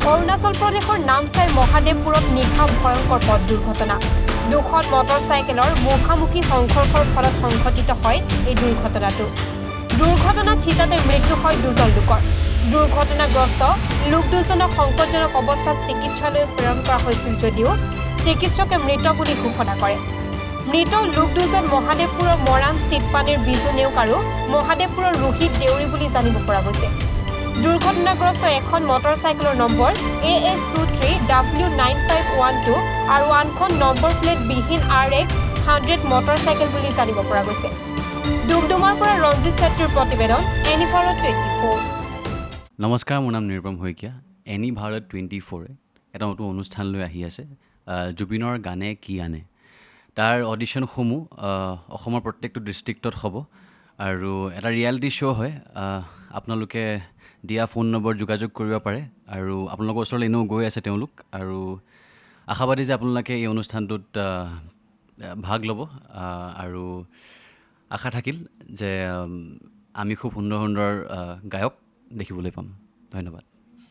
অৰুণাচল প্ৰদেশৰ নামচাই মহাদেৱপুৰত নিশা ভয়ংকৰ পথ দুৰ্ঘটনা। দুখন মটৰচাইকেলৰ মুখামুখি সংঘৰ্ষৰ ফলত সংঘটিত হয় এই দুৰ্ঘটনাটো। দুৰ্ঘটনাত থিতাতে মৃত্যু হয় দুজন লোকৰ। দুৰ্ঘটনাগ্ৰস্ত লোক দুজনক সংকটজনক অৱস্থাত চিকিৎসালয়ত প্ৰেৰণ কৰা হৈছিল যদিও চিকিৎসকে মৃত বুলি ঘোষণা কৰে। মৃত লোক দুজন মহাদেৱপুৰৰ মৰাণ চিটপানীৰ বিজু নেওগ আৰু মহাদেৱপুৰৰ ৰোহিত দেউৰী বুলি জানিব পৰা গৈছে। দুৰ্ঘটনাগ্ৰস্ত এখন মটৰচাইকেলৰ নম্বৰ AS23W9512 আৰু আনখন নম্বৰ প্লেট বিহীন RX100 মটৰচাইকেল বুলি জানিব পৰা গৈছে। ডুমডুমাৰ পৰা ৰঞ্জিত ছেত্ৰীৰ প্ৰতিবেদন, এনি ভাৰত 24। নমস্কাৰ, মোৰ নাম নিৰুপম শইকীয়া। এনি ভাৰত 24 এটা নতুন অনুষ্ঠান লৈ আহি আছে, জুবিনৰ গানে কি আনে। তাৰ অডিশ্যনসমূহ অসমৰ প্ৰত্যেকটো ডিষ্ট্ৰিক্টত হ'ব আৰু এটা ৰিয়েলিটি শ্ব' হয়। আপোনালোকে দিয়া ফোন নম্বৰ যোগাযোগ কৰিব পাৰে আৰু আপোনালোকৰ ওচৰলৈ এনেও গৈ আছে তেওঁলোক, আৰু আশাবাদী যে আপোনালোকে এই অনুষ্ঠানটোত ভাগ ল'ব আৰু আশা থাকিল যে আমি খুব সুন্দৰ সুন্দৰ গায়ক দেখিবলৈ পাম। ধন্যবাদ।